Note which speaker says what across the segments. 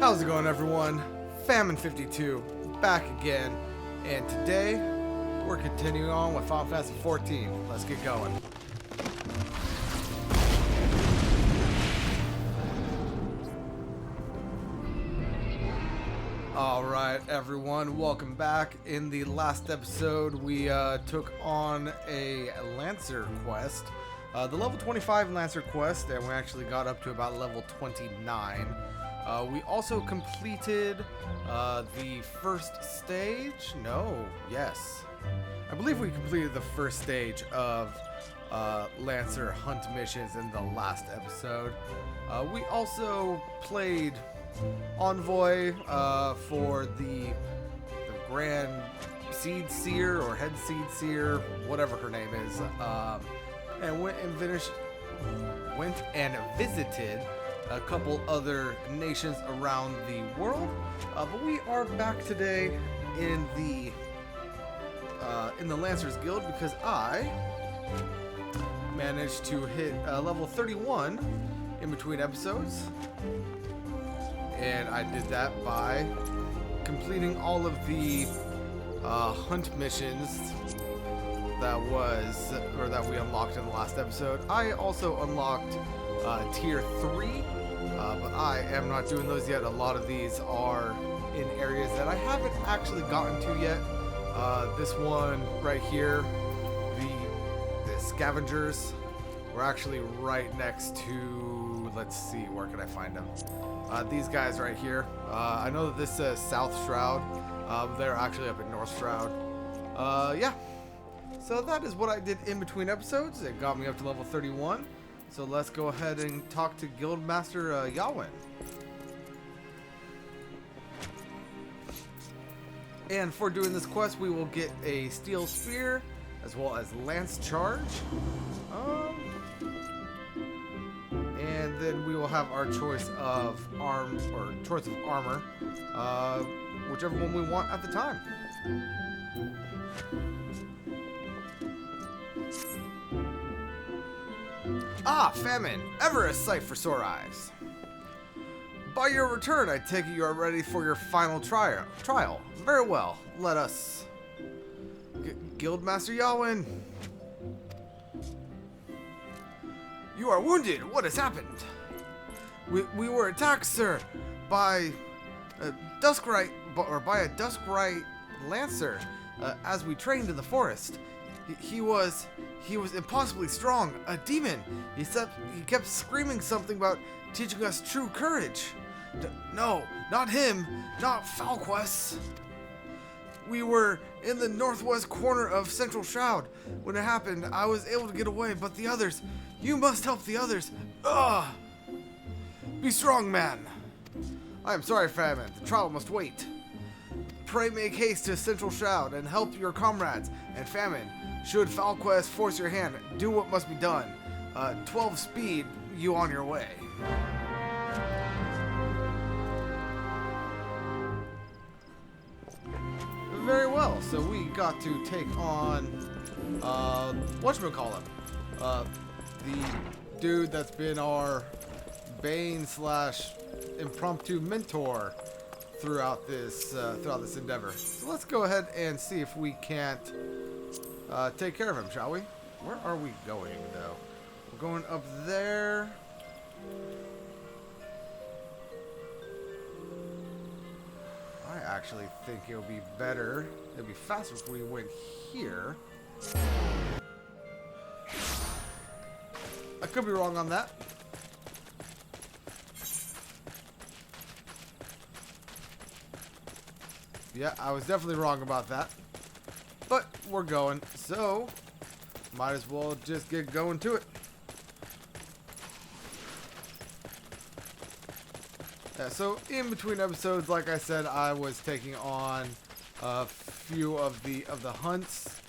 Speaker 1: How's it going, everyone? Famine52 back again, and today we're continuing on with Final Fantasy 14. Let's get going. Alright, everyone, welcome back. In the last episode, we took on a Lancer quest, the level 25 Lancer quest, and we actually got up to about level 29. We also completed the first stage. I believe we completed the first stage of Lancer hunt missions in the last episode. We also played Envoy for the Grand Seed Seer or Head Seed Seer, whatever her name is, and went and visited a couple other nations around the world, but we are back today in the Lancers Guild because I managed to hit level 31 in between episodes, and I did that by completing all of the hunt missions that we unlocked in the last episode. I also unlocked tier 3. But I am not doing those yet. A lot of these are in areas that I haven't actually gotten to yet. This one right here, the scavengers, we're actually right next to, let's see, where can I find them? These guys right here. I know that this says South Shroud. They're actually up in North Shroud. Yeah. So that is what I did in between episodes. It got me up to level 31. So let's go ahead and talk to Guildmaster Yawen. And for doing this quest, we will get a Steel Spear as well as Lance Charge. And then we will have our choice of armor, whichever one we want at the time. Ah, Famine! Ever a sight for sore eyes. By your return, I take it you are ready for your final trial. Very well. Let us... Guildmaster Yawen! You are wounded! What has happened? We were attacked, sir, by a Duskrite Lancer as we trained in the forest. He was impossibly strong, a demon. He kept screaming something about teaching us true courage. No, not him, not Falquest. We were in the northwest corner of Central Shroud. When it happened, I was able to get away, but the others, you must help the others. Ugh! Be strong, man. I am sorry, Famine. The trial must wait. Pray make haste to Central Shroud and help your comrades. And Famine, should Falquest force your hand, do what must be done. 12 speed, you on your way. Very well, so we got to take on, whatchamacallit, the dude that's been our Bane / impromptu mentor throughout this endeavor. So let's go ahead and see if we can't take care of him, shall we? Where are we going, though? We're going up there. I actually think it would be better. It'd be faster if we went here. I could be wrong on that. Yeah, I was definitely wrong about that. But we're going, so might as well just get going to it. Yeah, so in between episodes, like I said, I was taking on a few of the hunts.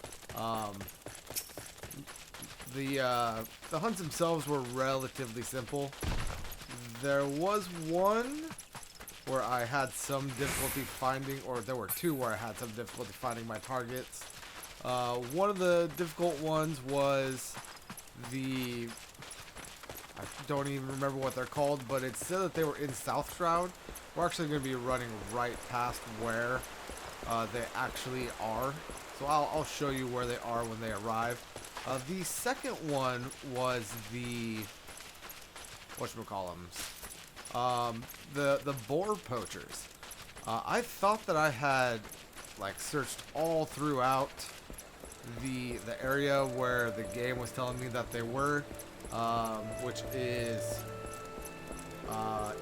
Speaker 1: The hunts themselves were relatively simple. There was one where I had some difficulty finding, or there were two where I had some difficulty finding my targets. One of the difficult ones was I don't even remember what they're called, but it said that they were in South Shroud. we're actually going to be running right past where they actually are. So I'll show you where they are when they arrive. The second one was the whatchamacallums, the boar poachers. I thought that I had like searched all throughout the area where the game was telling me that they were, which is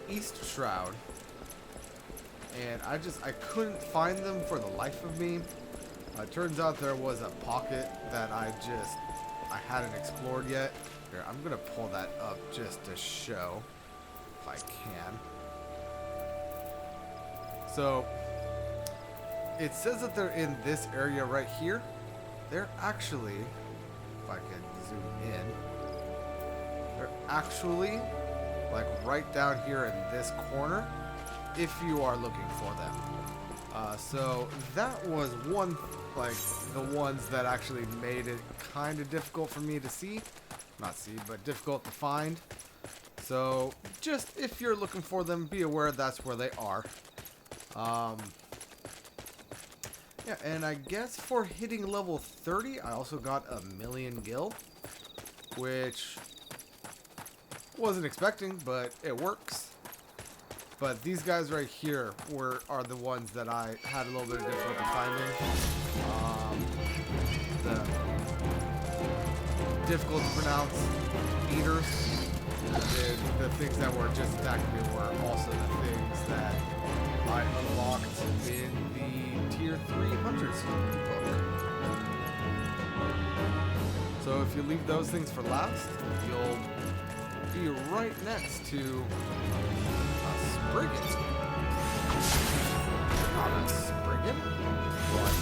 Speaker 1: East Shroud, and I couldn't find them for the life of me. Turns out there was a pocket that I hadn't explored yet. Here, I'm gonna pull that up just to show if I can. So it says that they're in this area right here. They're actually, if I can zoom in, they're actually like right down here in this corner if you are looking for them. So that was one, like the ones that actually made it kind of difficult for me to see. Not see, but difficult to find. So just if you're looking for them, be aware that's where they are. Yeah, and I guess for hitting level 30, I also got a million gil, which wasn't expecting, but it works. But these guys right here are the ones that I had a little bit of difficulty finding. The difficult to pronounce eaters. The things that were just attacking me were also the things that I unlocked in the Tier 3 Hunters book. So if you leave those things for last, you'll be right next to Spriggan. Not a Spriggan? What?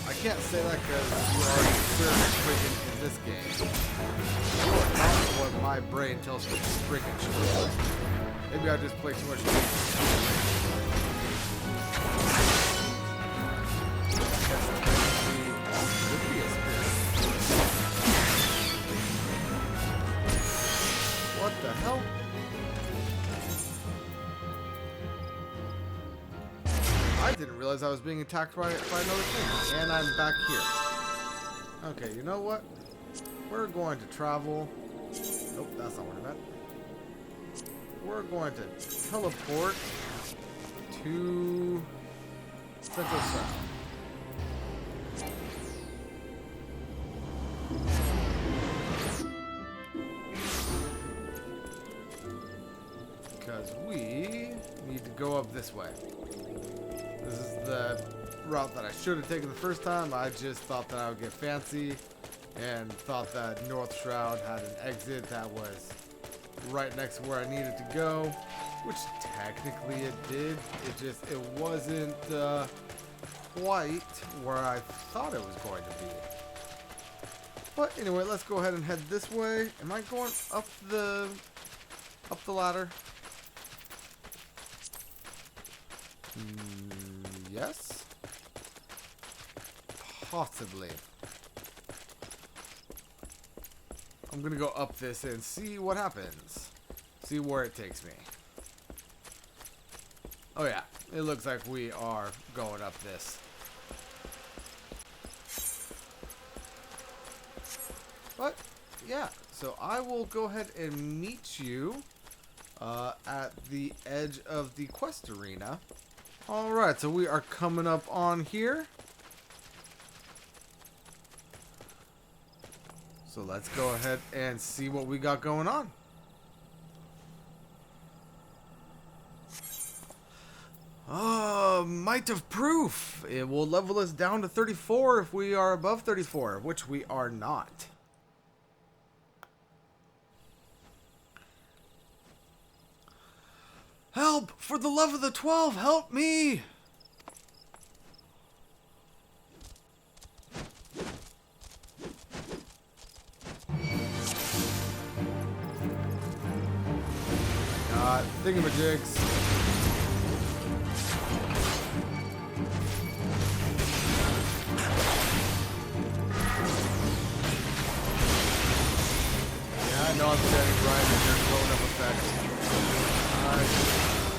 Speaker 1: I can't say that because you already served Spriggan in this game. You are not what my brain tells me Spriggan should be like. Maybe I just play too much games. What the hell? I didn't realize I was being attacked by another thing. And I'm back here. Okay, you know what? We're going to travel. Nope, that's not what I meant. We're going to teleport to Central South. Because we need to go up this way. This is the route that I should have taken the first time. I just thought that I would get fancy and thought that North Shroud had an exit that was right next to where I needed to go, which technically it did. It wasn't quite where I thought it was going to be. But anyway, let's go ahead and head this way. Am I going up the ladder? Yes? Possibly. I'm gonna go up this and see what happens. See where it takes me. Oh yeah, it looks like we are going up this. But yeah, so I will go ahead and meet you at the edge of the quest arena. Alright, so we are coming up on here. So let's go ahead and see what we got going on. Might of Proof. It will level us down to 34 if we are above 34, which we are not. Help! For the love of the 12, help me! God, thingamajigs. Yeah, I know I'm standing right in your clone of effect. Alright.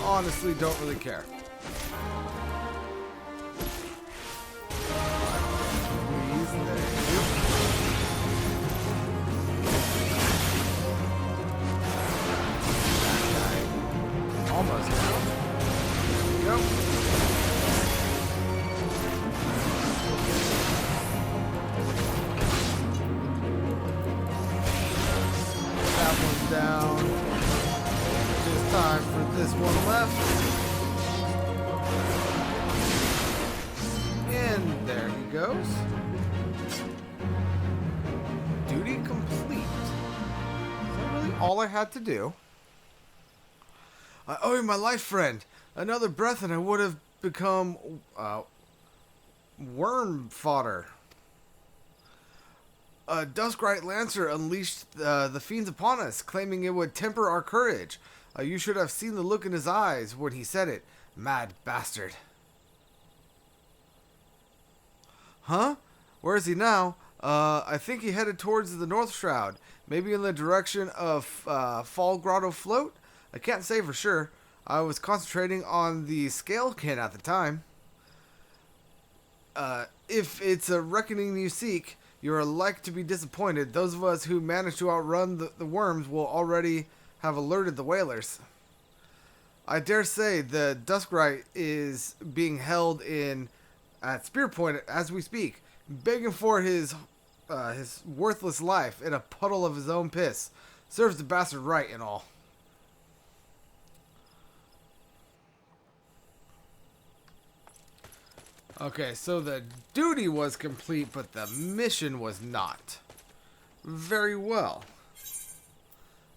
Speaker 1: honestly don't really care. Please, thank you. That guy almost down. There we go. Down. Just time for this one left. And there he goes. Duty complete. Is that really all I had to do? I owe you my life, friend. Another breath and I would have become worm fodder. A Duskrite Lancer unleashed the fiends upon us, claiming it would temper our courage. You should have seen the look in his eyes when he said it. Mad bastard. Huh? Where is he now? I think he headed towards the North Shroud. Maybe in the direction of Fall Grotto Float? I can't say for sure. I was concentrating on the Scalekin at the time. If it's a reckoning you seek, you are like to be disappointed. Those of us who managed to outrun the worms will already have alerted the whalers. I dare say the Duskrite is being held at Spear Point as we speak, begging for his worthless life in a puddle of his own piss. Serves the bastard right and all. Okay, so the duty was complete, but the mission was not. Very well.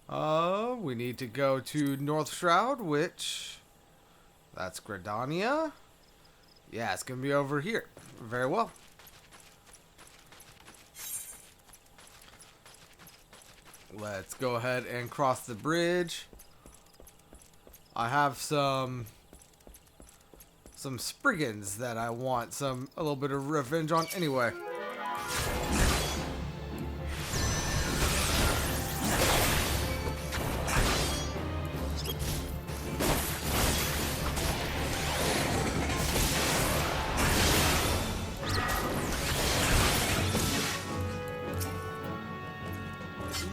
Speaker 1: We need to go to North Shroud, which... That's Gridania. Yeah, it's going to be over here. Very well. Let's go ahead and cross the bridge. I have some Spriggans that I want a little bit of revenge on anyway.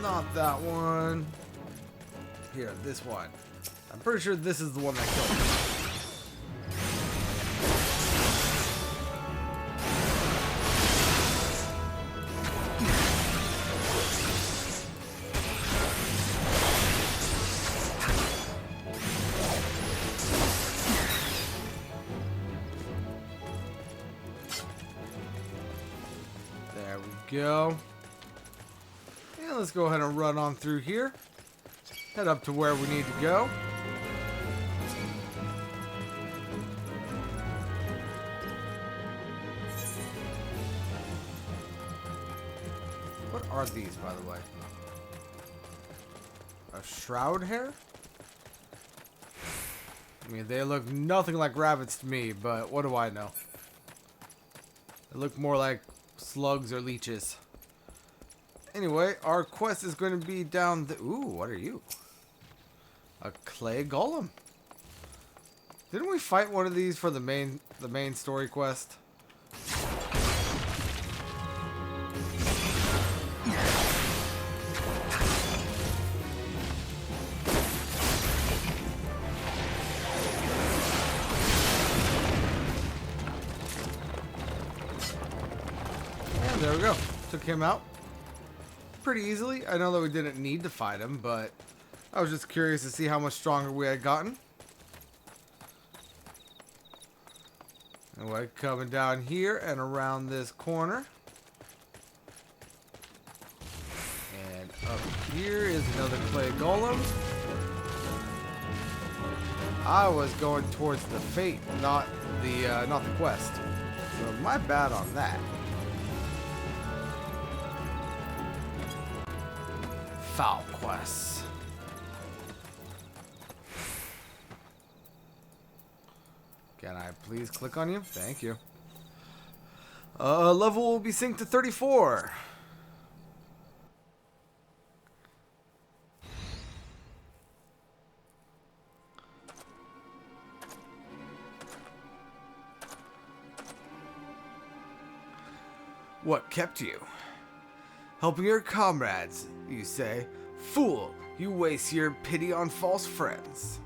Speaker 1: Not that one. Here, this one. I'm pretty sure this is the one that killed me. There we go. And let's go ahead and run on through here. Head up to where we need to go. What are these, by the way? A shroud hair? I mean, they look nothing like rabbits to me, but what do I know? They look more like slugs or leeches. Anyway, our quest is going to be down the... Ooh, what are you? A clay golem. Didn't we fight one of these for the main story quest? And there we go. Took him out pretty easily. I know that we didn't need to fight him, but I was just curious to see how much stronger we had gotten. Anyway, coming down here and around this corner. And up here is another clay golem. I was going towards the fate, not the quest. So my bad on that. Foul quests. Can I please click on you? Thank you. Level will be synced to 34. What kept you? Helping your comrades, you say. Fool, you waste your pity on false friends.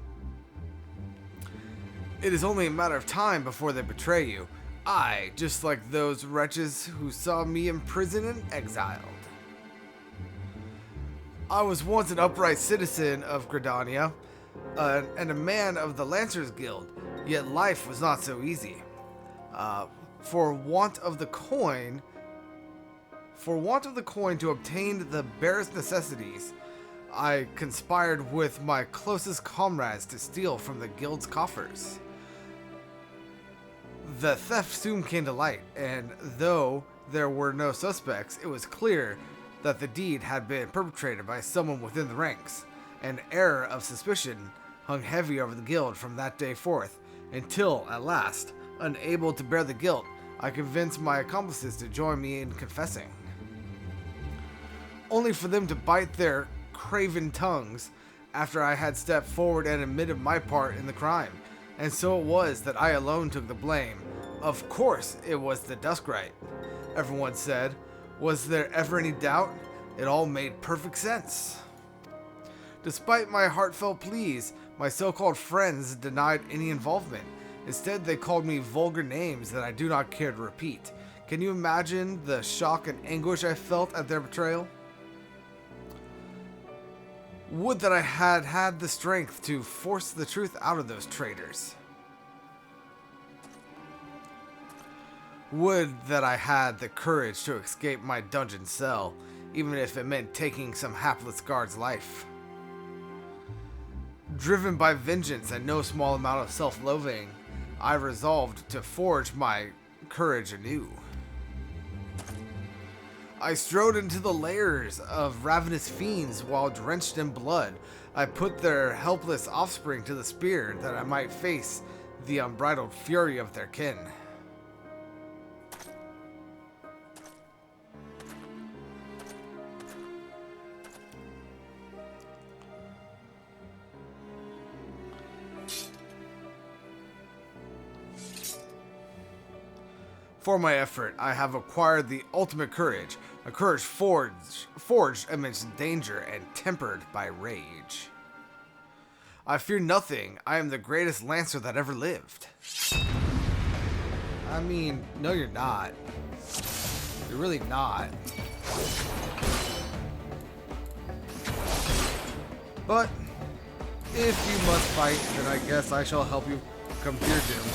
Speaker 1: It is only a matter of time before they betray you. I, just like those wretches who saw me imprisoned and exiled. I was once an upright citizen of Gridania, and a man of the Lancers Guild, yet life was not so easy. For want of the coin to obtain the barest necessities, I conspired with my closest comrades to steal from the guild's coffers. The theft soon came to light, and though there were no suspects, it was clear that the deed had been perpetrated by someone within the ranks. An air of suspicion hung heavy over the guild from that day forth, until, at last, unable to bear the guilt, I convinced my accomplices to join me in confessing. Only for them to bite their craven tongues after I had stepped forward and admitted my part in the crime. And so it was that I alone took the blame. Of course it was the Duskrite, everyone said. Was there ever any doubt? It all made perfect sense. Despite my heartfelt pleas, my so-called friends denied any involvement. Instead, they called me vulgar names that I do not care to repeat. Can you imagine the shock and anguish I felt at their betrayal? Would that I had had the strength to force the truth out of those traitors. Would that I had the courage to escape my dungeon cell, even if it meant taking some hapless guard's life. Driven by vengeance and no small amount of self-loathing, I resolved to forge my courage anew. I strode into the lairs of ravenous fiends while drenched in blood. I put their helpless offspring to the spear that I might face the unbridled fury of their kin. For my effort, I have acquired the ultimate courage, a courage forged amidst danger and tempered by rage. I fear nothing. I am the greatest lancer that ever lived. I mean, no you're not. You're really not. But, if you must fight, then I guess I shall help you come to your doom.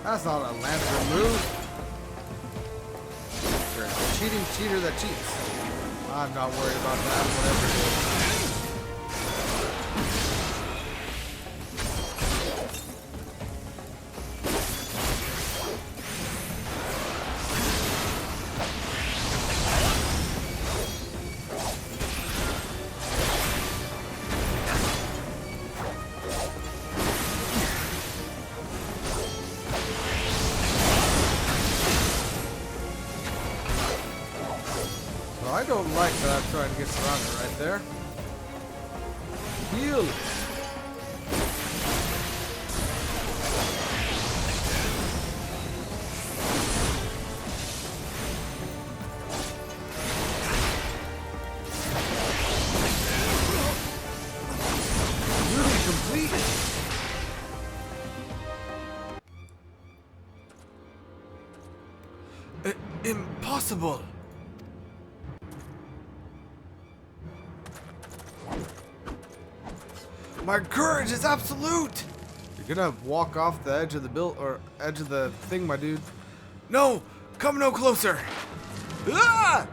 Speaker 1: That's not a Lancer move. You're a cheating cheater that cheats. I'm not worried about that, whatever it is. I don't like that I'm trying to get surrounded right there. Heal! Duty complete! Impossible! My courage is absolute! You're gonna walk off the edge of the edge of the thing, my dude. No! Come no closer! Ah!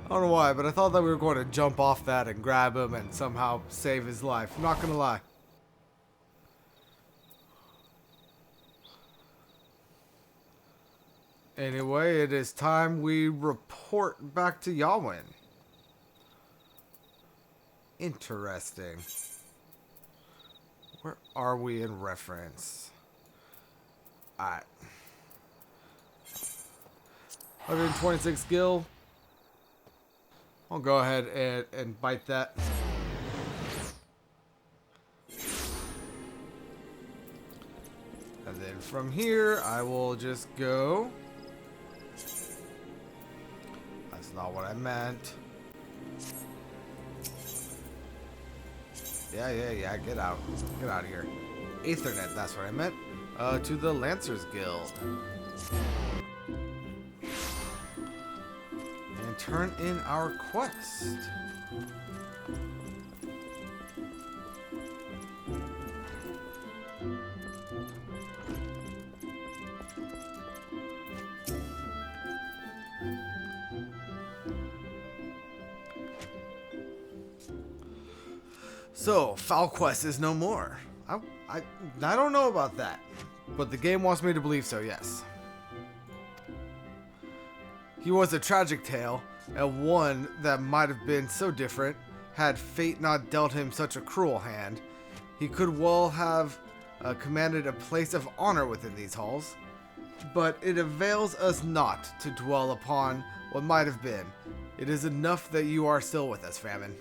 Speaker 1: I don't know why, but I thought that we were going to jump off that and grab him and somehow save his life. I'm not gonna lie. Anyway, it is time we report back to Yawin. Interesting. Where are we in reference? Alright. 126 gil. I'll go ahead and bite that. And then from here, I will just go. That's not what I meant. Yeah. Get out. Get out of here. Aethernet, that's what I meant. To the Lancers Guild. And turn in our quest. So, FalQuest is no more. I don't know about that, but the game wants me to believe so, yes. He was a tragic tale, and one that might have been so different had fate not dealt him such a cruel hand. He could well have commanded a place of honor within these halls, but it avails us not to dwell upon what might have been. It is enough that you are still with us, Famine.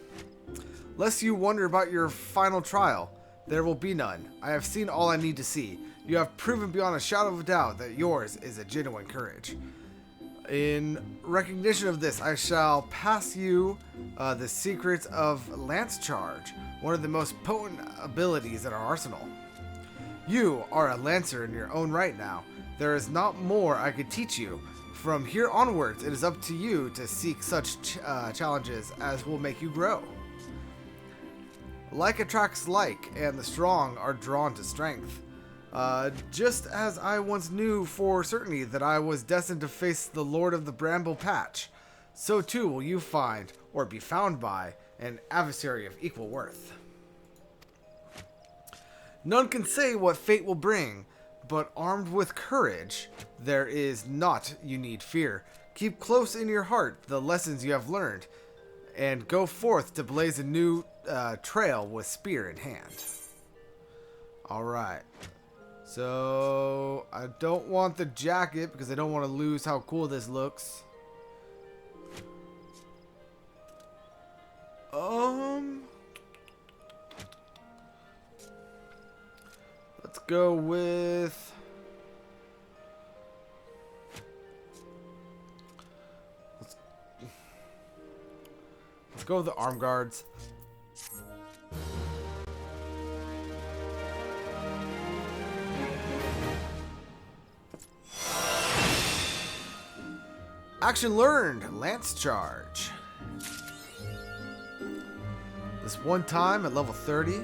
Speaker 1: Lest you wonder about your final trial, there will be none. I have seen all I need to see. You have proven beyond a shadow of a doubt that yours is a genuine courage. In recognition of this, I shall pass you the secrets of Lance Charge, one of the most potent abilities in our arsenal. You are a Lancer in your own right now. There is not more I could teach you. From here onwards, it is up to you to seek such challenges as will make you grow. Like attracts like, and the strong are drawn to strength. Just as I once knew for certainty that I was destined to face the Lord of the Bramble Patch, so too will you find, or be found by, an adversary of equal worth. None can say what fate will bring, but armed with courage, there is naught you need fear. Keep close in your heart the lessons you have learned, and go forth to blaze a new trail with spear in hand. Alright. So, I don't want the jacket because I don't want to lose how cool this looks. Let's go with... Let's go with the arm guards. Action learned, Lance Charge. This one time at level 30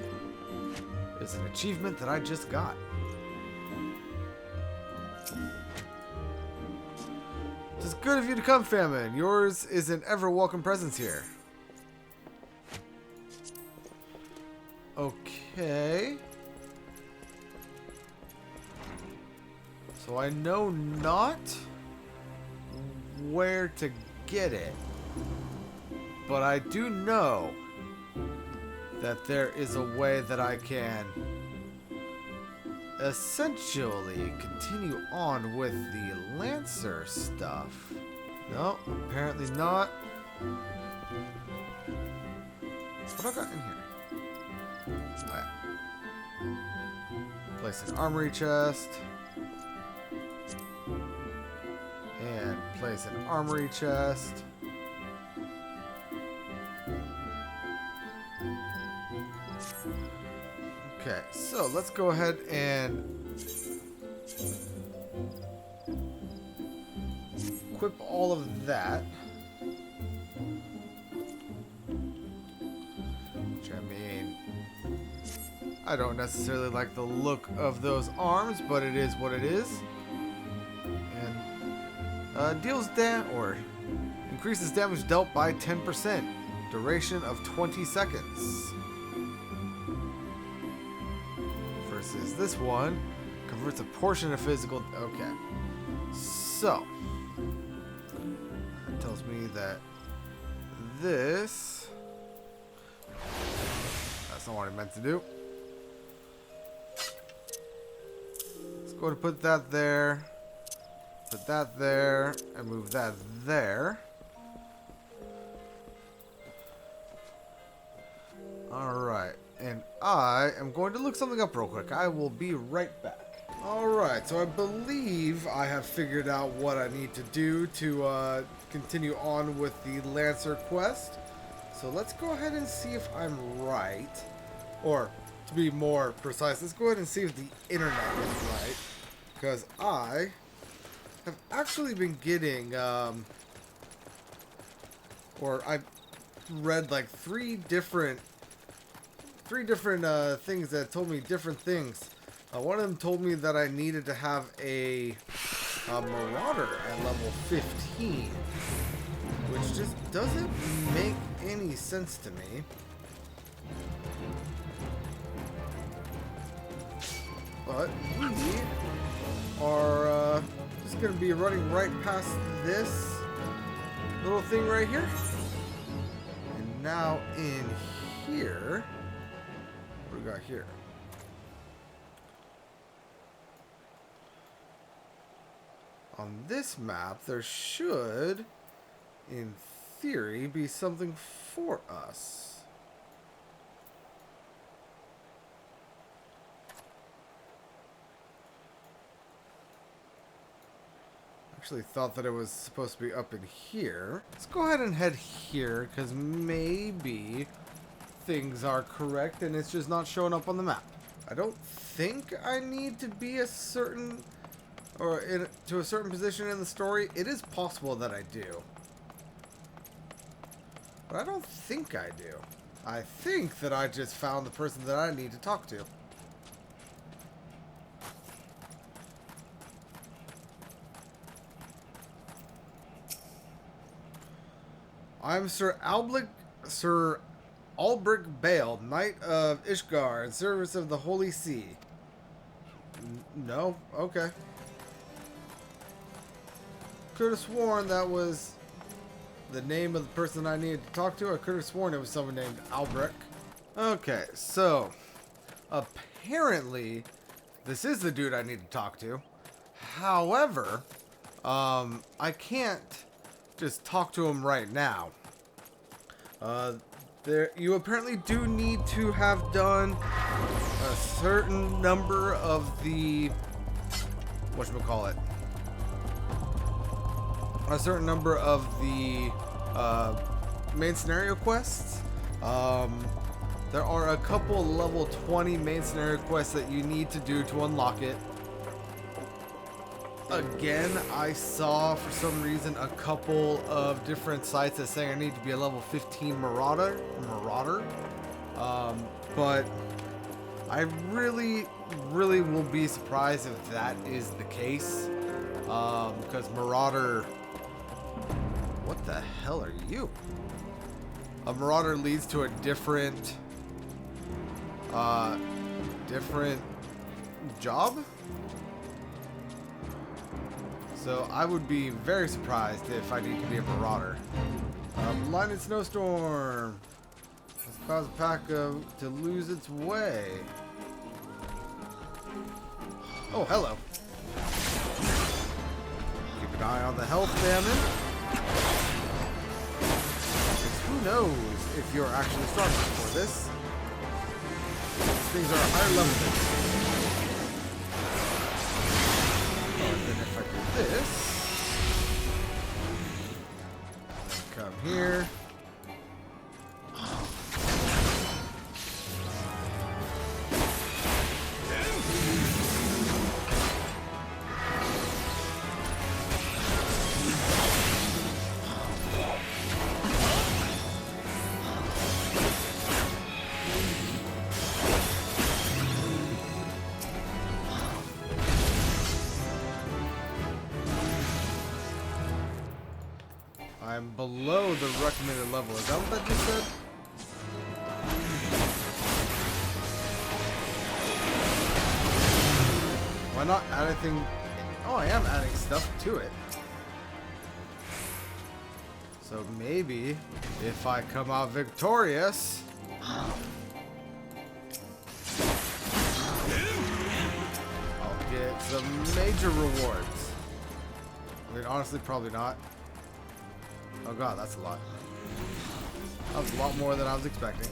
Speaker 1: is an achievement that I just got. It's good of you to come, Famine. Yours is an ever welcome presence here. Okay. So I know not where to get it, but I do know that there is a way that I can essentially continue on with the Lancer stuff. No, apparently not. What do I got in here? Alright. Place an armory chest. And place an armory chest. Okay, so let's go ahead and equip all of that. Which, I mean, I don't necessarily like the look of those arms, but it is what it is. And deals Increases damage dealt by 10%. Duration of 20 seconds. Versus this one. Converts a portion of physical... Okay. So. It tells me that this... That's not what I meant to do. Let's go ahead and put that there. Put that there. And move that there. Alright. And I am going to look something up real quick. I will be right back. Alright, so I believe I have figured out what I need to do to continue on with the Lancer quest. So let's go ahead and see if I'm right. Or, to be more precise, let's go ahead and see if the internet is right. Because I have actually been getting, or I've read like three different things that told me different things. One of them told me that I needed to have a Marauder at level 15, which just doesn't make any sense to me. But we are just going to be running right past this little thing right here. And now in here, what do we got here? On this map, there should, in theory, be something for us. Actually thought that it was supposed to be up in here. Let's go ahead and head here, because maybe things are correct and it's just not showing up on the map. I don't think I need to be a certain... or to a certain position in the story. It is possible that I do. But I don't think I do. I think that I just found the person that I need to talk to. I'm Sir Albric Bale, Knight of Ishgar, in service of the Holy See. No? Okay. Could have sworn that was the name of the person I needed to talk to. I could have sworn it was someone named Albric. Okay, so apparently this is the dude I need to talk to. However, I can't just talk to him right now. You apparently do need to have done a certain number of the whatchamacallit. A certain number of the main scenario quests. There are a couple level 20 main scenario quests that you need to do to unlock it. Again, I saw for some reason a couple of different sites that saying I need to be a level 15 Marauder. But I really will be surprised if that is the case. Because Marauder... What the hell are you? A Marauder leads to a different job? So I would be very surprised if I need to be a Marauder. Blinded snowstorm. Let's cause a pack to lose its way. Oh, hello. Keep an eye on the health damage. Who knows if you're actually strong enough for this. These things are a higher level than you. And then if I do this, come here. I'm below the recommended level. Is that what that just said? Why not add anything? Oh, I am adding stuff to it. So maybe if I come out victorious, I'll get some major rewards. I mean, honestly, probably not. Oh god, that's a lot. That was a lot more than I was expecting.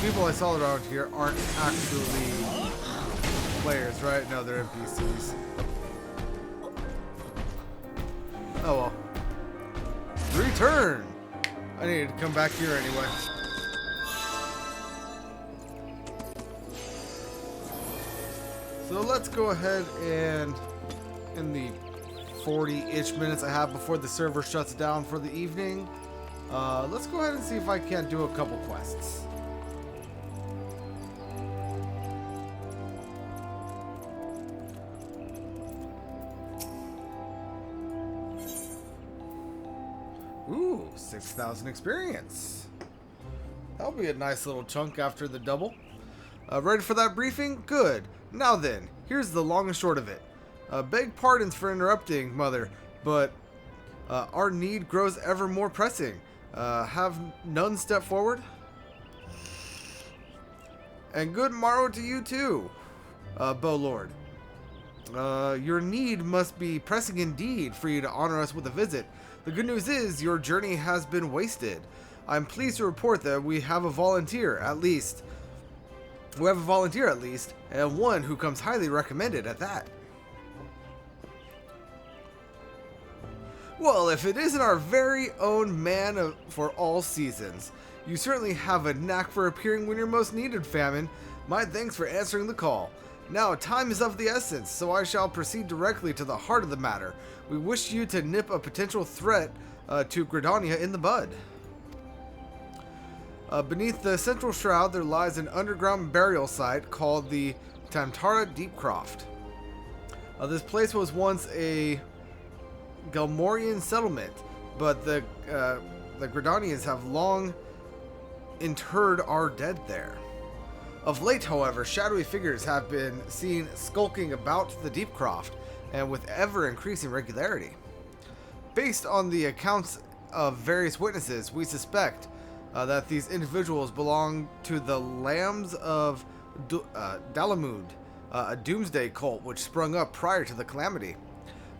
Speaker 1: People I saw around here aren't actually players, right? No, they're NPCs. Oh well. Return! I needed to come back here anyway. So let's go ahead and, in the 40-ish minutes I have before the server shuts down for the evening, let's go ahead and see if I can't do a couple quests. Ooh, 6,000 experience. That'll be a nice little chunk after the double. Ready for that briefing? Good. Now then, here's the long and short of it. Beg pardons for interrupting, Mother, but our need grows ever more pressing. Have none step forward? And good morrow to you too, Bow Lord. Your need must be pressing indeed for you to honor us with a visit. The good news is your journey has been wasted. I'm pleased to report that we have a volunteer at least. And one who comes highly recommended at that. Well, if it isn't our very own man for all seasons. You certainly have a knack for appearing when you're most needed, Famine. My thanks for answering the call. Now, time is of the essence, so I shall proceed directly to the heart of the matter. We wish you to nip a potential threat to Gridania in the bud. Beneath the central shroud, there lies an underground burial site called the Tantara Deepcroft. This place was once a Galmorian settlement, but the Gridanians have long interred our dead there. Of late, however, shadowy figures have been seen skulking about the Deepcroft, and with ever-increasing regularity. Based on the accounts of various witnesses, we suspect that these individuals belong to the Lambs of Dalamud, a doomsday cult which sprung up prior to the calamity.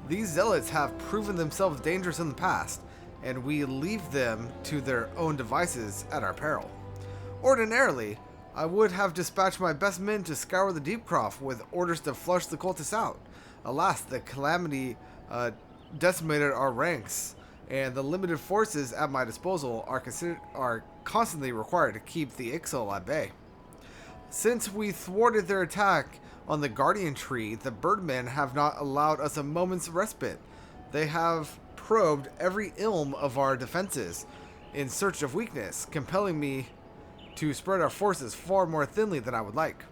Speaker 1: These zealots have proven themselves dangerous in the past, and we leave them to their own devices at our peril. Ordinarily, I would have dispatched my best men to scour the Deepcroft with orders to flush the cultists out. Alas, the calamity decimated our ranks, and the limited forces at my disposal are constantly required to keep the Ixal at bay. Since we thwarted their attack on the Guardian Tree, the Birdmen have not allowed us a moment's respite. They have probed every ilm of our defenses in search of weakness, compelling me to spread our forces far more thinly than I would like.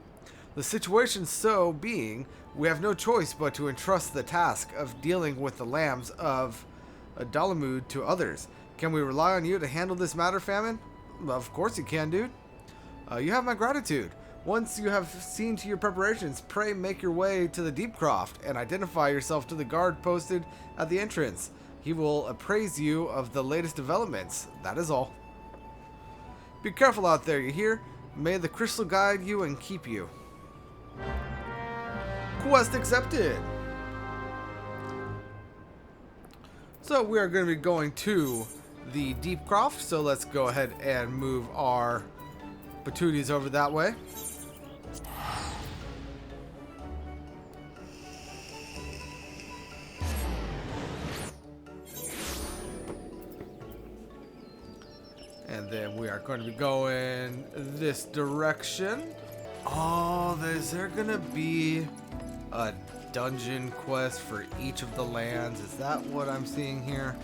Speaker 1: The situation so being, we have no choice but to entrust the task of dealing with the Lambs of Dalamud to others. Can we rely on you to handle this matter, Famine? Of course you can, dude. You have my gratitude. Once you have seen to your preparations, pray make your way to the Deepcroft and identify yourself to the guard posted at the entrance. He will appraise you of the latest developments. That is all. Be careful out there, you hear? May the crystal guide you and keep you. Quest accepted. So we are going to be going to the Deepcroft, so let's go ahead and move our Patooties over that way. And then we are going to be going this direction. Oh, is there going to be a dungeon quest for each of the lands? Is that what I'm seeing here?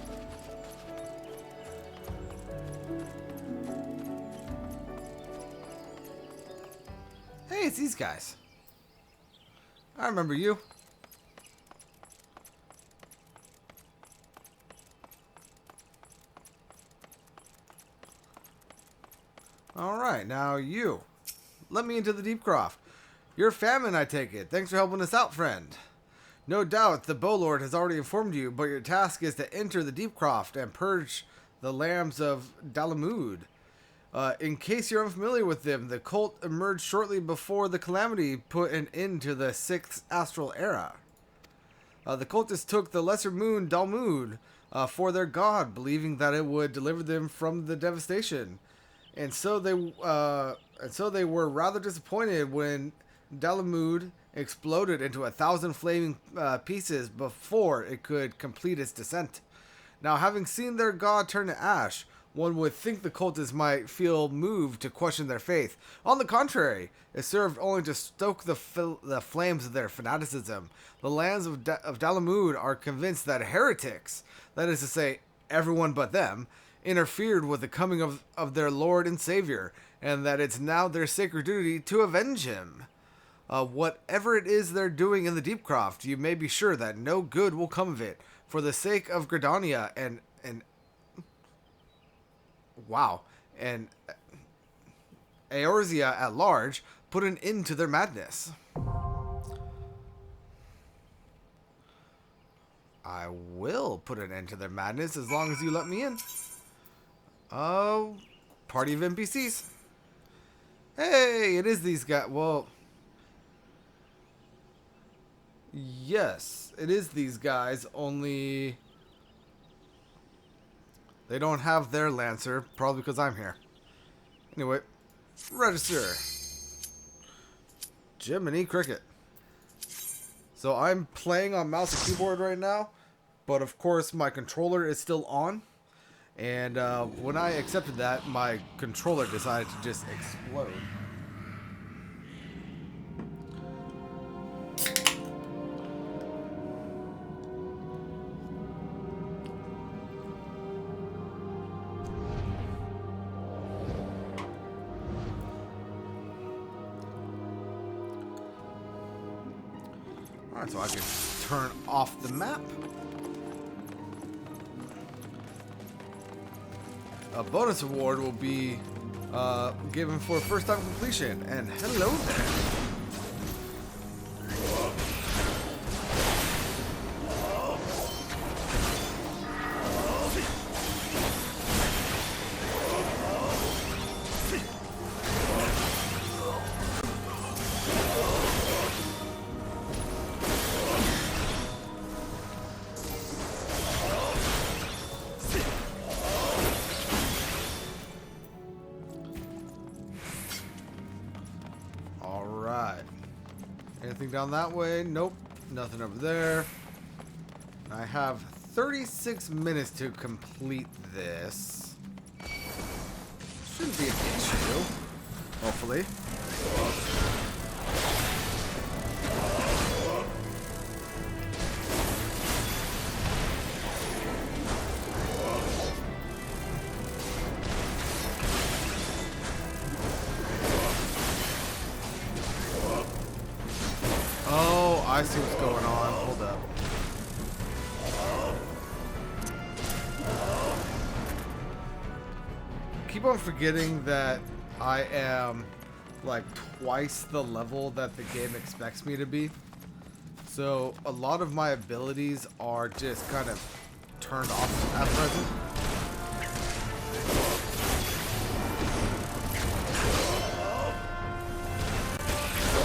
Speaker 1: Hey, it's these guys. I remember you. Alright, now you. Let me into the Deepcroft. You're Famine, I take it. Thanks for helping us out, friend. No doubt the Bowlord has already informed you, but your task is to enter the Deepcroft and purge the lambs of Dalamud. In case you're unfamiliar with them, the cult emerged shortly before the Calamity put an end to the 6th Astral Era. The cultists took the lesser moon, Dalmud, for their god, believing that it would deliver them from the devastation. And so they were rather disappointed when Dalamud exploded into 1,000 flaming pieces before it could complete its descent. Now, having seen their god turn to ash, one would think the cultists might feel moved to question their faith. On the contrary, it served only to stoke the flames of their fanaticism. The lands of Dalamud are convinced that heretics, that is to say, everyone but them, interfered with the coming of their Lord and Savior, and that it's now their sacred duty to avenge him. Whatever it is they're doing in the Deepcroft, you may be sure that no good will come of it. For the sake of Gridania and Eorzea at large, put an end to their madness. I will put an end to their madness as long as you let me in. Oh, party of NPCs. Hey, it is these guys. Well, yes, it is these guys, only they don't have their Lancer, probably because I'm here. Anyway, register. Jiminy Cricket. So I'm playing on mouse and keyboard right now, but of course my controller is still on. And when I accepted that, my controller decided to just explode. Alright, so I can turn off the map. A bonus award will be given for first time completion. And hello there. Anything down that way? Nope. Nothing over there. I have 36 minutes to complete this. Shouldn't be an issue. Hopefully. I see what's going on. Hold up. Keep on forgetting that I am like twice the level that the game expects me to be. So a lot of my abilities are just kind of turned off at present.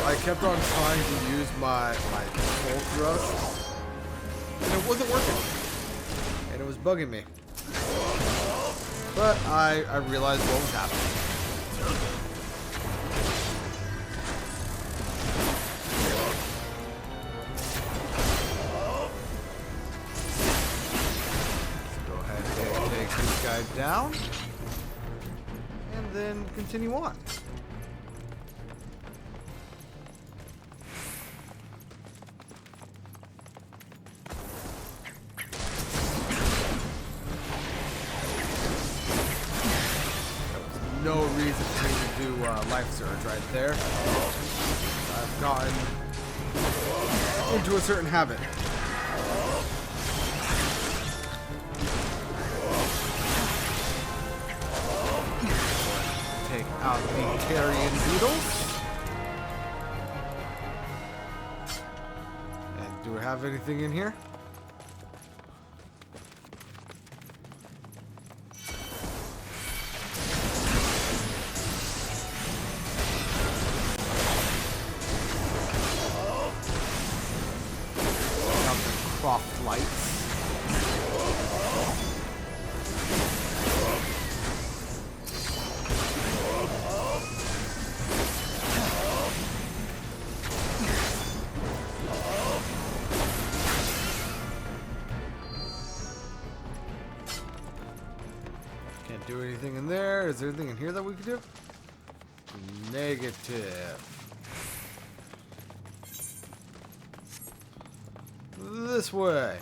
Speaker 1: I kept on trying to use my full thrust, and it wasn't working, and it was bugging me. But I realized what was happening. guy down. And then continue on. No reason for me to do life surge right there. I've gotten into a certain habit. Take out the carrion beetles. And do we have anything in here? Croft lights. Can't do anything in there. Is there anything in here that we could do? Negative. This way.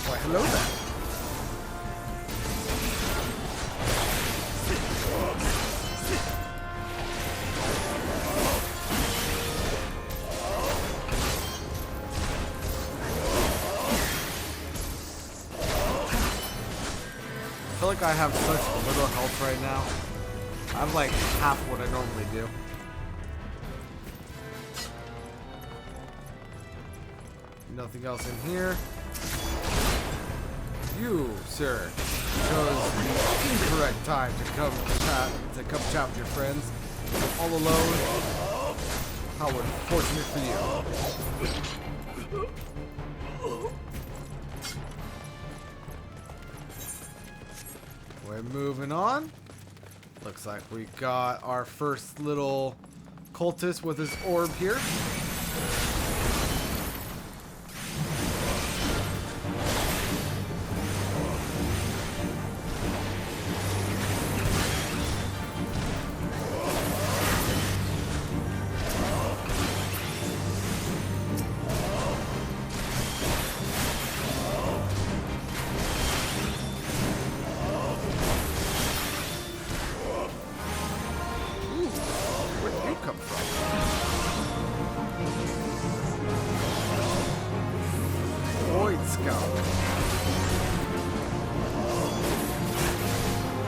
Speaker 1: Why, hello there. I feel like I have such little health right now. I'm like half what I normally do. Nothing else in here. You, sir, chose the incorrect time to come chat with your friends. All alone. How unfortunate for you. We're moving on. Looks like we got our first little cultist with his orb here.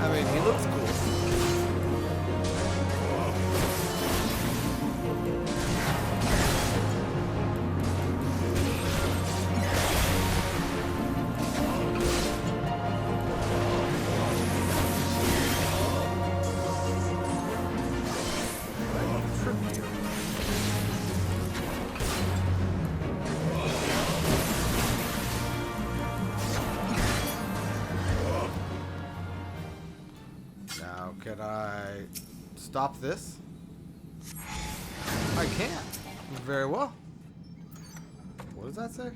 Speaker 1: I mean, he looks cool. Can I stop this? I can. Very well. What does that say?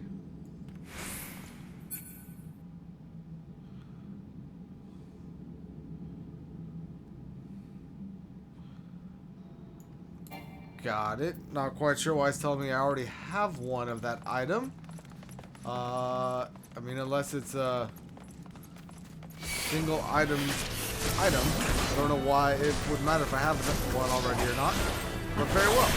Speaker 1: Got it. Not quite sure why it's telling me I already have one of that item. I mean, unless it's a single item. I don't know why it would matter if I have one already or not, but very well.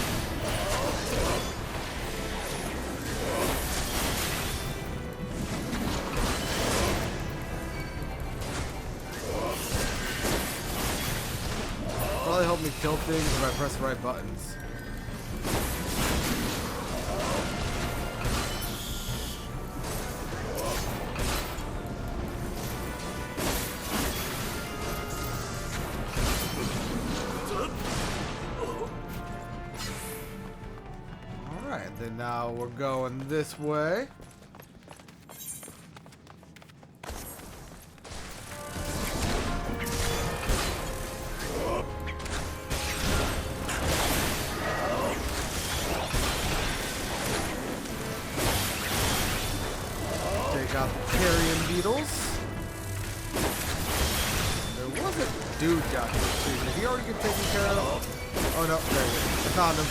Speaker 1: Probably help me kill things if I press the right buttons. Then now we're going this way. beetles. There was a dude down here too. Did he already get taken care of? Oh no, there he is. I found him.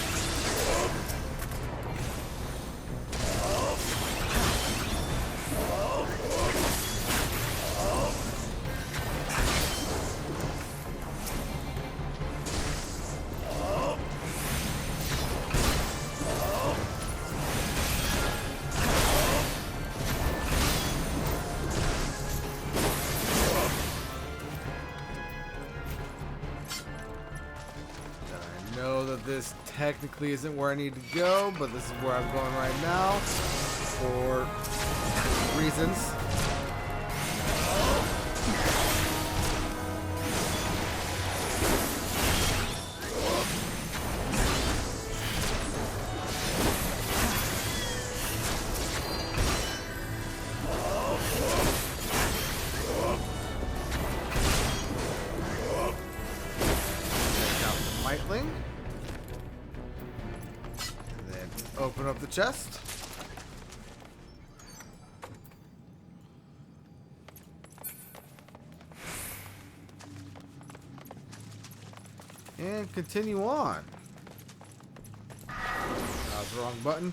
Speaker 1: This technically isn't where I need to go, but this is where I'm going right now for reasons. Check out the Mightling. Open up the chest. And continue on. That was the wrong button.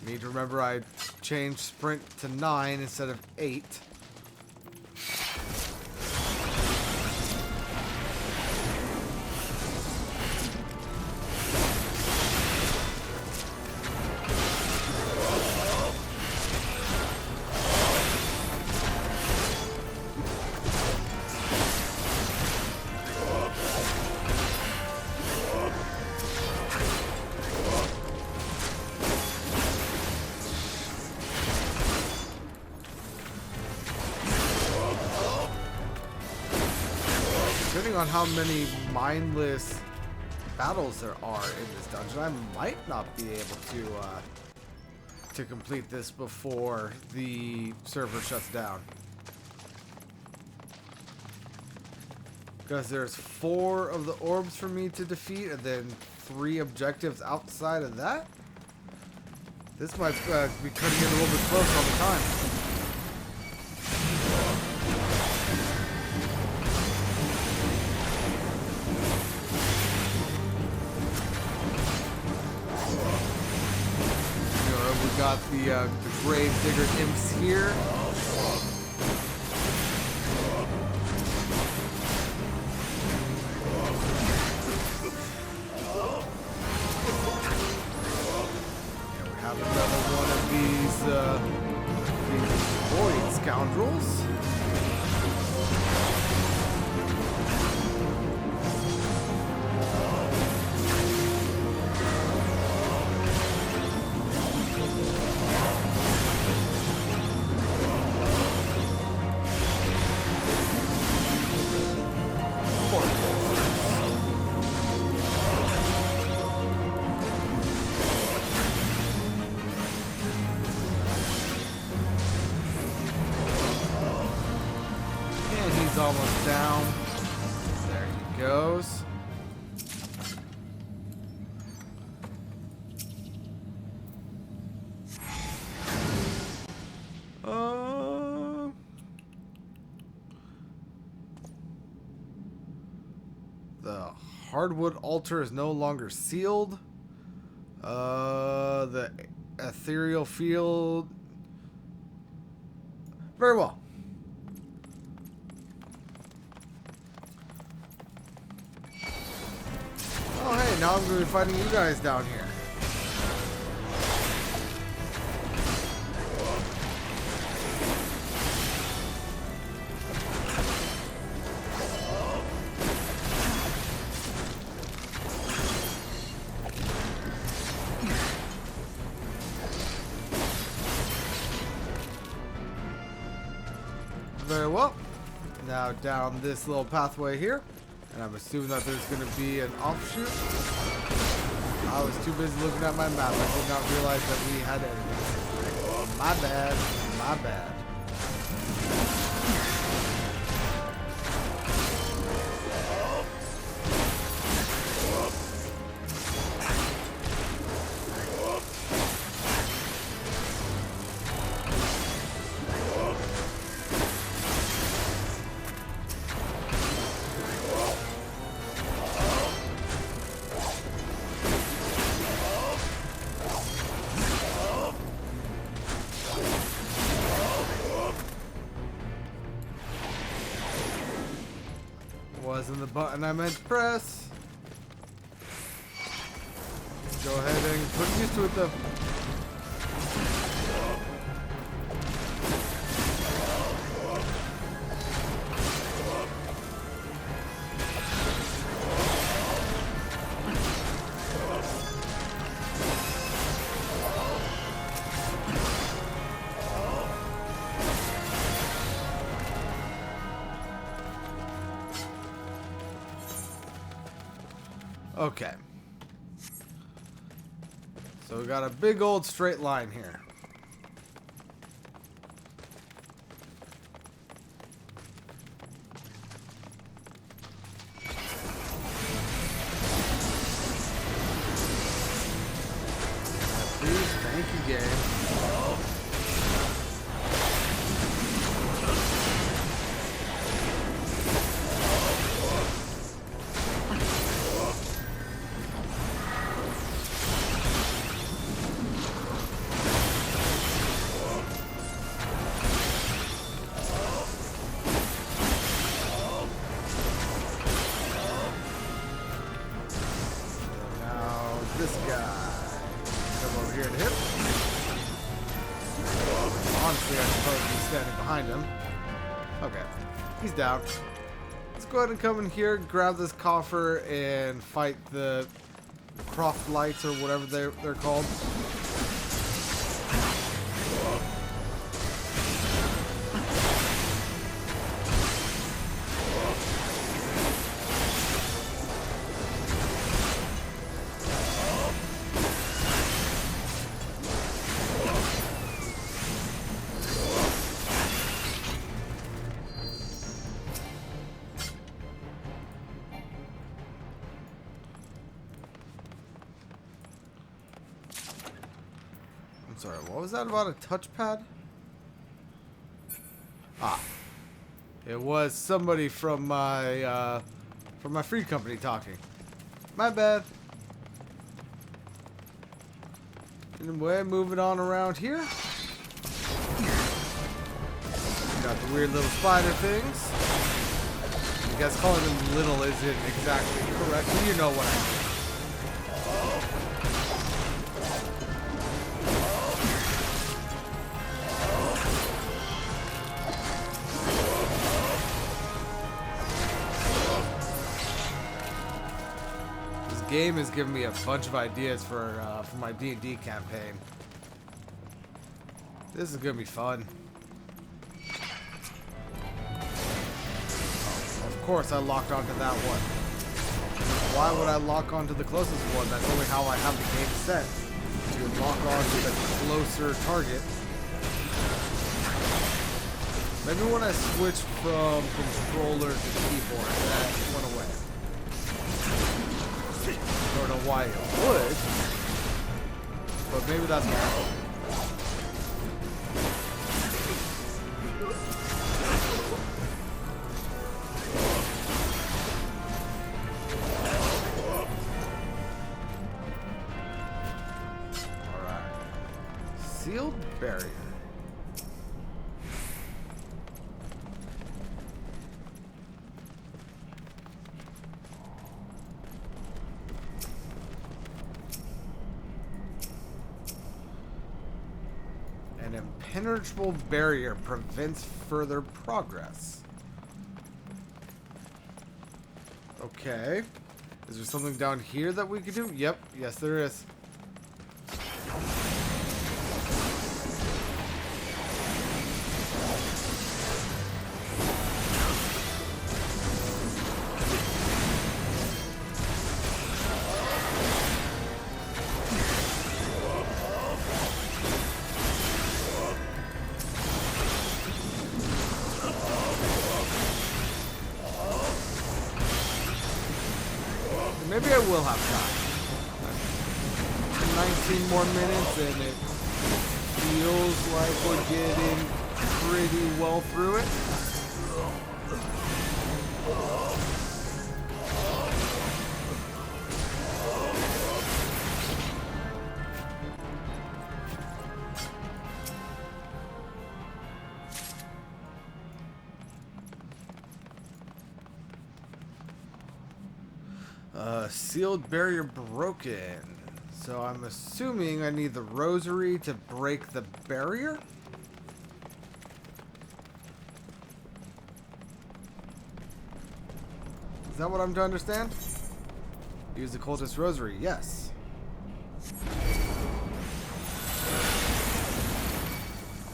Speaker 1: Need to remember I changed sprint to 9 instead of 8. Depending on how many mindless battles there are in this dungeon, I might not be able to complete this before the server shuts down. Because there's 4 of the orbs for me to defeat, and then 3 objectives outside of that. This might be cutting it a little bit close all the time. We got the grave digger imps here. And we have another one of these void scoundrels. Almost down. There he goes. The hardwood altar is no longer sealed. The ethereal field. Very well. Oh hey, now I'm going to be fighting you guys down here. Very well. Now down this little pathway here. And I'm assuming that there's going to be an offshoot. I was too busy looking at my map. I did not realize that we had enemies. My bad. My bad. wasn't the button I meant to press. Go ahead and put used to it though. Okay. So we got a big old straight line here. Please, thank you, game. This guy. Come over here and hit. Honestly, I suppose he's standing behind him. Okay. He's down. Let's go ahead and come in here, grab this coffer, and fight the Croft Lights or whatever they're called. Sorry, what was that about a touchpad? Ah, it was somebody from my free company talking. My bad. Anyway, moving on around here. Got the weird little spider things. I guess calling them little isn't exactly correct, but you know what I mean. Game has given me a bunch of ideas for my D&D campaign. This is gonna be fun. Of course I locked onto that one. Why would I lock onto the closest one? That's only how I have the game set. To lock onto the closer target. Maybe when I switched from controller to keyboard, that went away. I don't know why it would, but maybe that's why. Alright. Sealed barrier. An impenetrable barrier prevents further progress. Okay. Is there something down here that we could do? Yep. Yes, there is. Maybe I will have time. 19 more minutes and it feels like we're getting pretty well through it. Sealed barrier broken. So I'm assuming I need the rosary to break the barrier? Is that what I'm to understand? Use the cultist rosary, yes.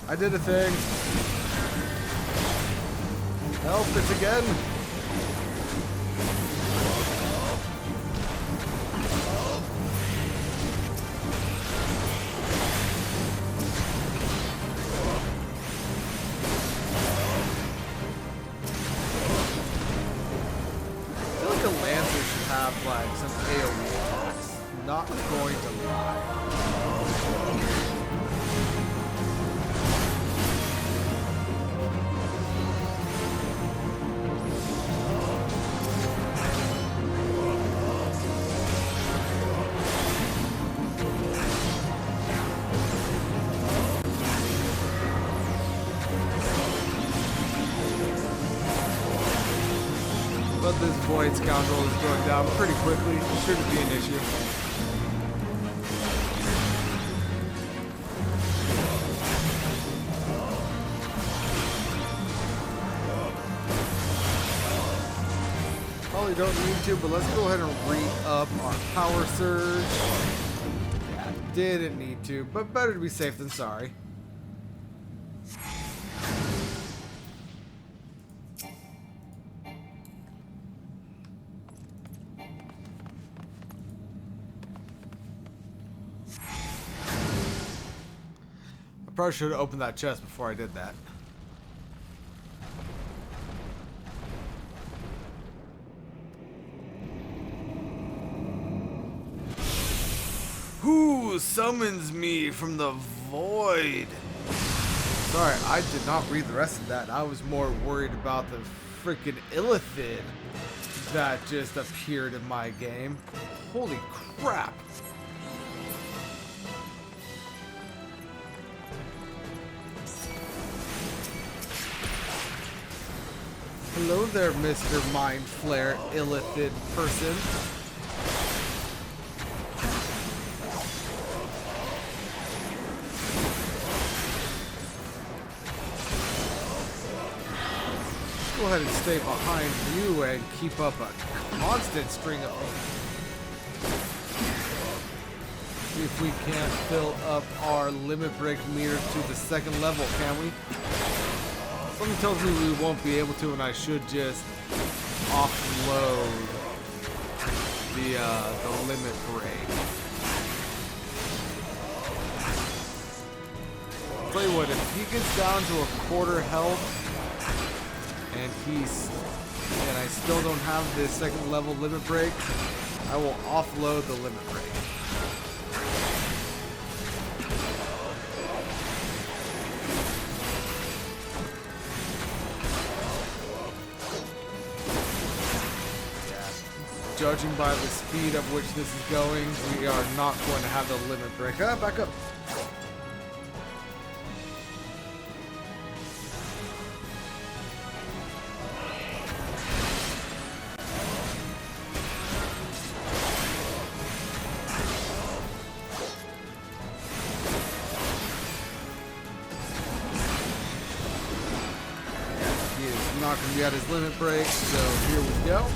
Speaker 1: I did a thing. Help, it's again. I feel like a Lancer should have like some AoE attacks. Not going to lie. But this void scoundrel is going down pretty quickly. Shouldn't be an issue. Probably don't need to, but let's go ahead and re-up our power surge. Yeah, didn't need to, but better to be safe than sorry. I probably should have opened that chest before I did that. Who summons me from the void? Sorry, I did not read the rest of that. I was more worried about the freaking Illithid that just appeared in my game. Holy crap! Hello there, Mr. Mind Flare Illithid person. Go ahead and stay behind you and keep up a constant string of see if we can't fill up our limit break meter to the second level, can we? Something tells me we won't be able to, and I should just offload the limit break. I'll tell you what, if he gets down to a quarter health, and I still don't have the second level limit break, I will offload the limit break. Judging by the speed of which this is going, we are not going to have the limit break. Back up. Yeah, he is not going to be at his limit break, so here we go.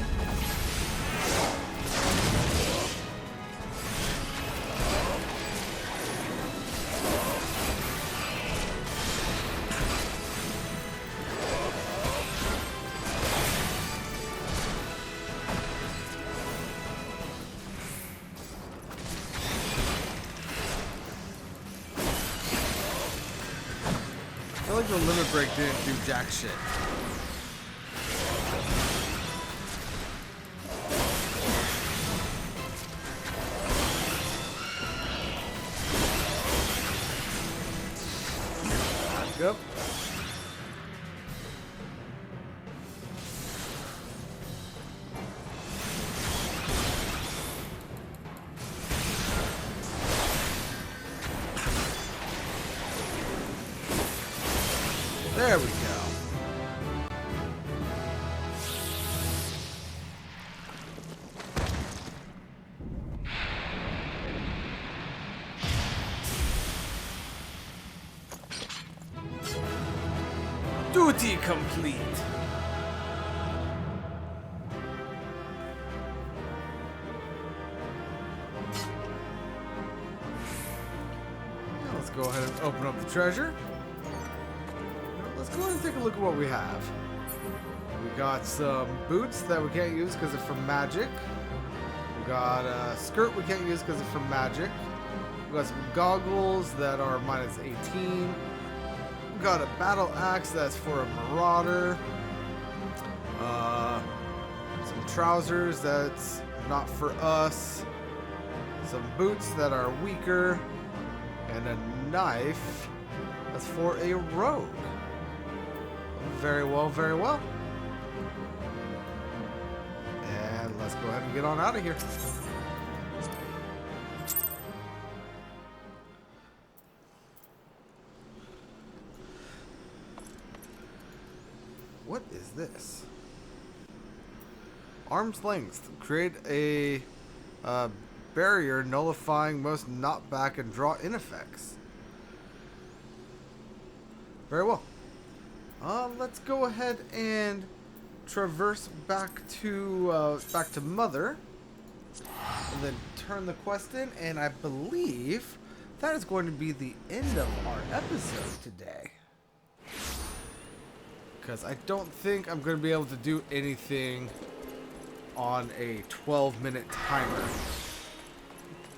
Speaker 1: I feel like the limit break didn't do jack shit. Yep. There we go. Duty complete. Now let's go ahead and open up the treasure. Let's go ahead and take a look at what we have. We got some boots that we can't use because they're from magic. We got a skirt we can't use because they're from magic. We got some goggles that are minus 18. We got a battle axe that's for a marauder. Some trousers that's not for us. Some boots that are weaker. And a knife that's for a rogue. Very well, very well. And let's go ahead and get on out of here. What is this? Arm's length. Create a barrier nullifying most knockback and draw in effects. Very well. Let's go ahead and traverse back to Mother, and then turn the quest in. And I believe that is going to be the end of our episode today, because I don't think I'm going to be able to do anything on a 12-minute timer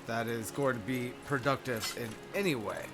Speaker 1: that is going to be productive in any way.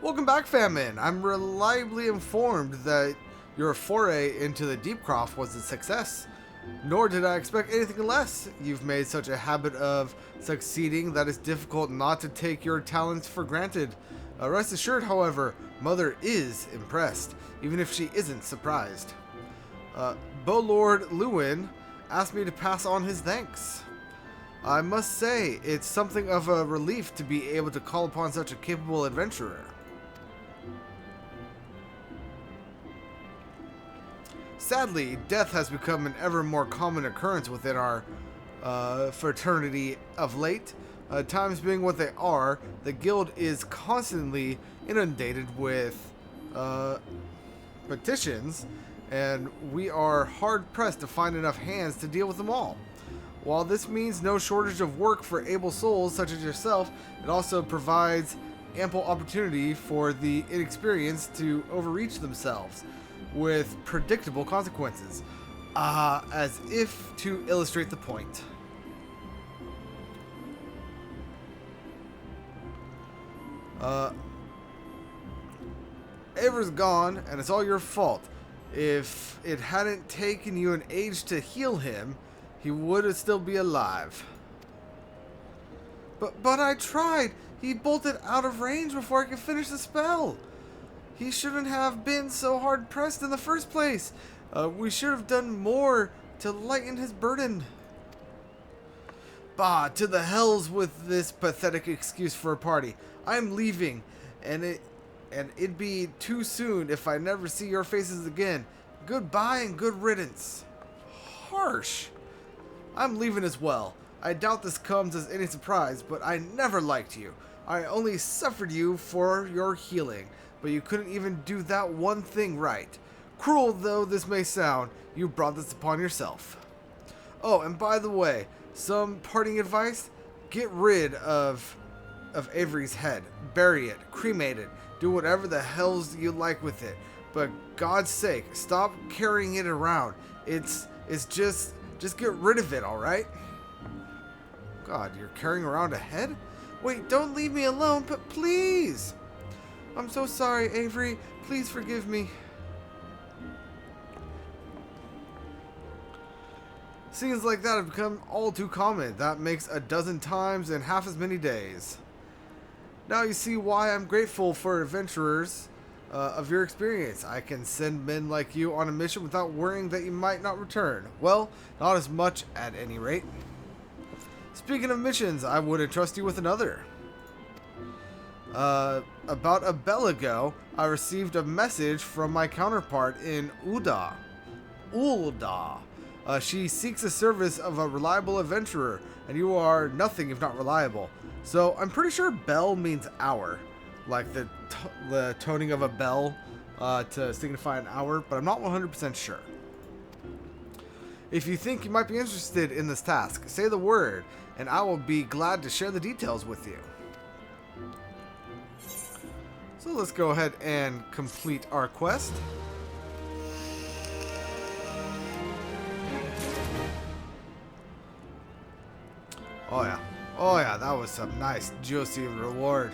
Speaker 1: Welcome back, Famine. I'm reliably informed that your foray into the Deepcroft was a success. Nor did I expect anything less. You've made such a habit of succeeding that it's difficult not to take your talents for granted. Rest assured, however, Mother is impressed, even if she isn't surprised. Beaulord Lewin asked me to pass on his thanks. I must say, it's something of a relief to be able to call upon such a capable adventurer. Sadly, death has become an ever more common occurrence within our fraternity of late. Times being what they are, the guild is constantly inundated with petitions, and we are hard-pressed to find enough hands to deal with them all. While this means no shortage of work for able souls such as yourself, it also provides ample opportunity for the inexperienced to overreach themselves, with predictable consequences, as if to illustrate the point. Aver's gone, and it's all your fault. If it hadn't taken you an age to heal him, he would still be alive. But I tried. He bolted out of range before I could finish the spell. He shouldn't have been so hard-pressed in the first place. We should have done more to lighten his burden. Bah, to the hells with this pathetic excuse for a party. I'm leaving, and it'd be too soon if I never see your faces again. Goodbye and good riddance. Harsh. I'm leaving as well. I doubt this comes as any surprise, but I never liked you. I only suffered you for your healing, but you couldn't even do that one thing right. Cruel though this may sound, you brought this upon yourself. Oh, and by the way, some parting advice: get rid of Avery's head, bury it, cremate it, do whatever the hells you like with it. But God's sake, stop carrying it around. It's just get rid of it, all right? God, you're carrying around a head? Wait, don't leave me alone, but please. I'm so sorry, Avery. Please forgive me. Scenes like that have become all too common. That makes a dozen times in half as many days. Now you see why I'm grateful for adventurers of your experience. I can send men like you on a mission without worrying that you might not return. Well, not as much at any rate. Speaking of missions, I would entrust you with another. About a bell ago, I received a message from my counterpart in Ul'dah. She seeks the service of a reliable adventurer, and you are nothing if not reliable. So I'm pretty sure bell means hour, like the toning of a bell to signify an hour, but I'm not 100% sure. If you think you might be interested in this task, say the word, and I will be glad to share the details with you. So let's go ahead and complete our quest. Oh yeah, that was some nice juicy reward.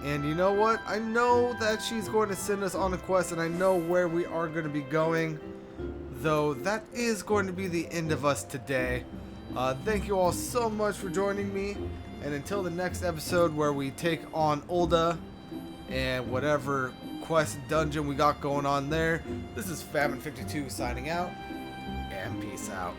Speaker 1: And you know what? I know that she's going to send us on a quest, and I know where we are going to be going. Though that is going to be the end of us today. Thank you all so much for joining me. And until the next episode where we take on Ul'dah and whatever quest dungeon we got going on there, this is Famine52 signing out. And peace out.